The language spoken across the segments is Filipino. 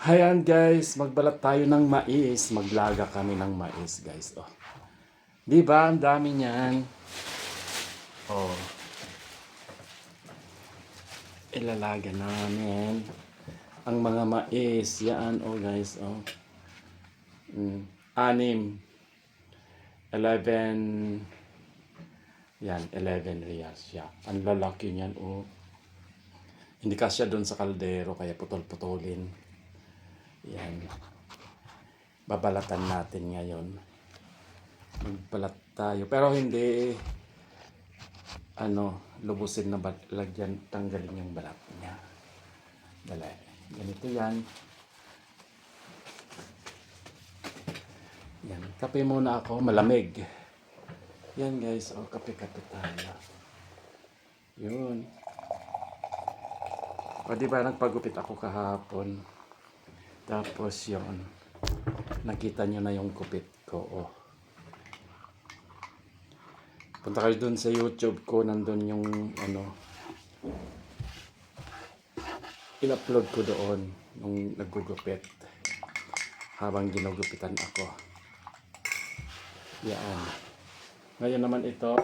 Ayan guys, magbalat tayo ng mais. Maglaga kami ng mais guys. Oh. Di ba? Ang dami niyan. Oh. Ilalaga namin ang mga mais. Yan oh guys. Oh. 6. 11. Yan, 11 reals siya. Ang lalaki niyan oh. Hindi kasya doon sa kaldero kaya putol-putulin. Yan. Babalatan natin ngayon. Magbalat tayo. Pero hindi lubusin na lagyan, tanggalin yung balat niya. Dali. Ganito yan. Yan. Kape muna ako. Malamig. Yan guys. O, kape-kape tayo. Yun. O, diba nagpagupit ako kahapon. Tapos yun. Nakita nyo na yung gupit ko. O. Punta kayo dun sa YouTube ko. Nandun yung in-upload ko doon nung nagugupit habang ginugupitan ako. Yan. Ngayon naman ito,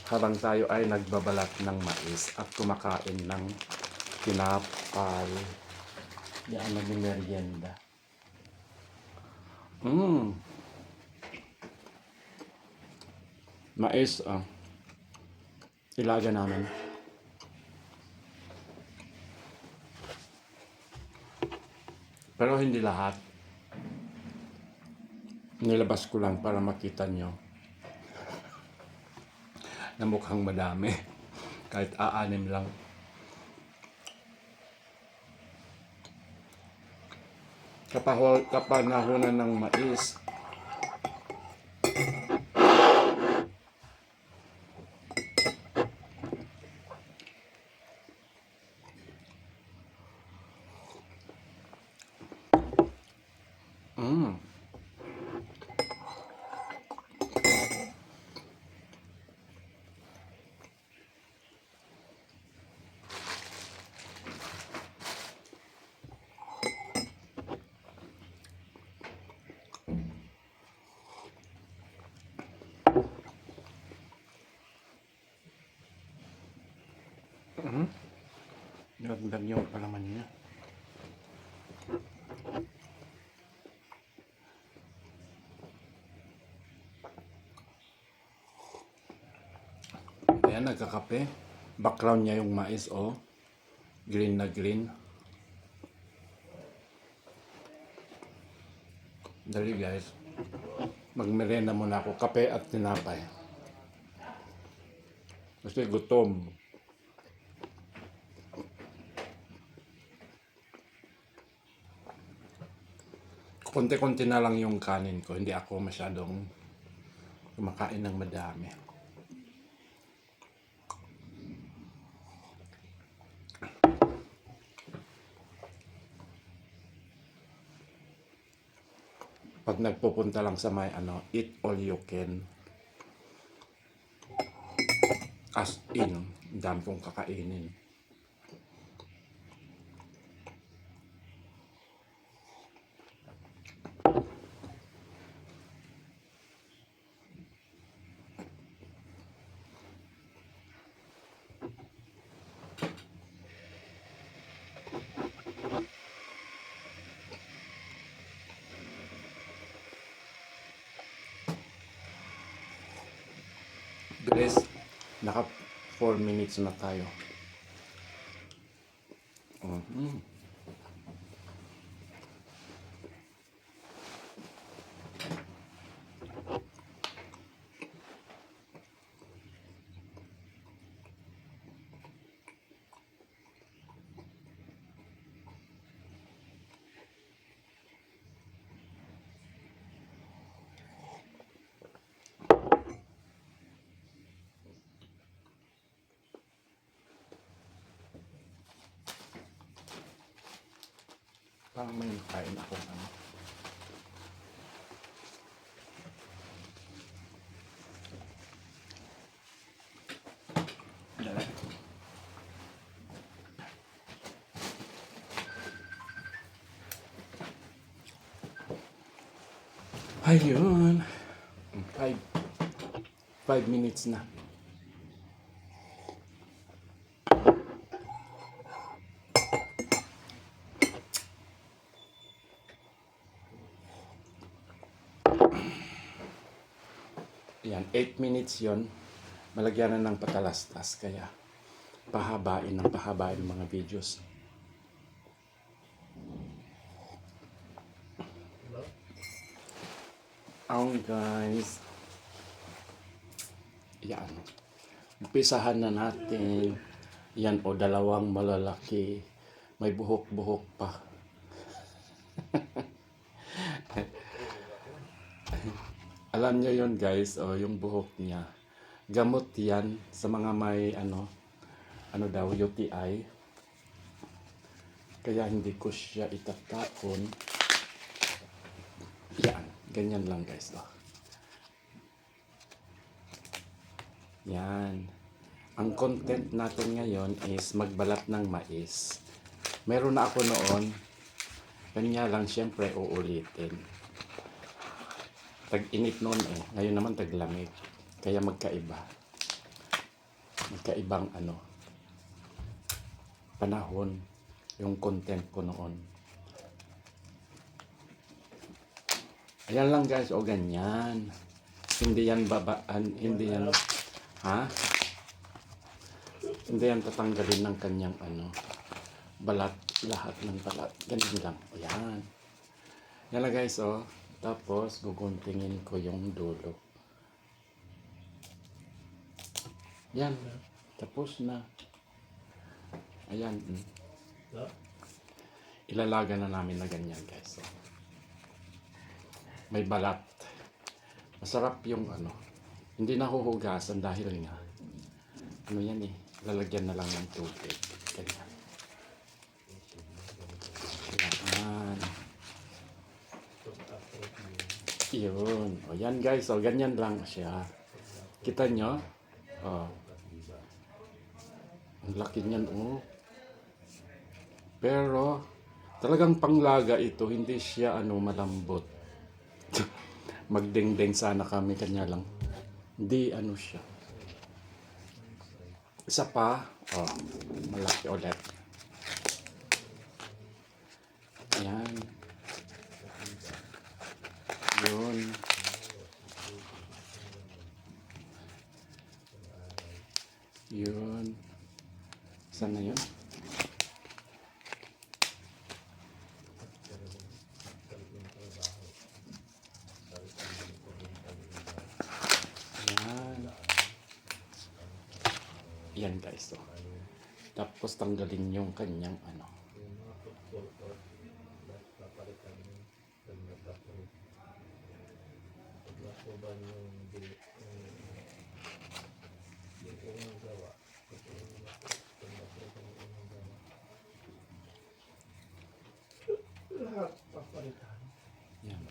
habang tayo ay nagbabalat ng mais at kumakain ng tinapay. Yan, naging merienda. Mais, ilaga namin. Pero hindi lahat. Nilabas ko lang para makita nyo na mukhang madami. Kahit 6 lang. Kapanahonan ng mais. Nagdag yung palaman niya. Ayan, nagkakape. Background niya yung mais, oh. Green na green. Dali guys. Magmerenda muna ako. Kape at tinapay. Kasi gutom. Konti-konti na lang yung kanin ko. Hindi ako masyadong kumakain ng madami. Pag nagpupunta lang sa may eat all you can. As in, dami kong kakainin. Bilis, naka 4 minutes na tayo. Parang may kain ako Dala. Ayun. 5 minutes na. Yan, 8 minutes yon. Malagyan na ng patalastas. Kaya pahabain mga videos. Guys. Yan. Umpisahan na natin. Yan o, dalawang malalaki. May buhok-buhok pa. Alam niyo yon guys, o yung buhok niya. Gamot yan sa mga may ano daw, UTI. Kaya hindi ko siya itatapon. Yan, ganyan lang guys. Oh. Yan. Ang content natin ngayon is magbalat ng mais. Meron na ako noon. Kanya lang siyempre uulitin. Tag-init noon eh. Ngayon naman taglamig. Kaya magkaiba. Magkaibang panahon yung content ko noon. Ayan lang guys. O ganyan. Hindi yan babaan. Hindi yan. Ha? Hindi yan tatanggalin ng kanyang balat. Lahat ng balat. Ganyan lang. Ayan. Yan lang guys o. Tapos guguntingin ko yung dulo. Yan. Tapos na. Ayan. Ilalaga na namin na ganyan guys. So, may balat. Masarap yung hindi nahuhugasan dahil nga yan eh. Lalagyan na lang ng tubig. Ganyan. Yan. Yun. O yan guys. O ganyan lang siya. Kita nyo? O. Ang laki niyan o. Pero talagang panglaga ito. Hindi siya malambot. Magdingding sana kami. Kanya lang. Hindi siya. Isa pa. O. Malaki ulit. Yan. Yun. Yun. Sana yun? Yan. Yan guys. So. Tapos tanggalin yung kanyang lahat papalitan. yan.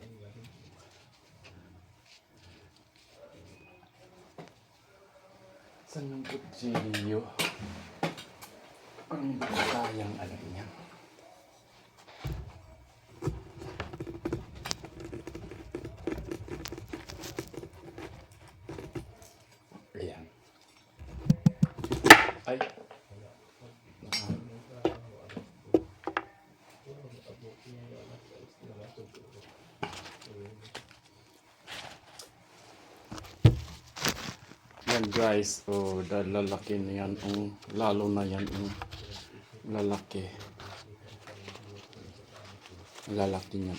Saan yung kutsilyo? Ang sayang niya. Ayan. Ay. Yan guys, dahil lalaki na yan, lalo na yan, lalaki. Lalaki niyan.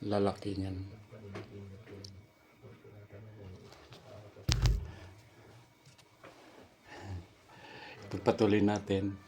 Lalaki niyan. Pagpatuloy natin.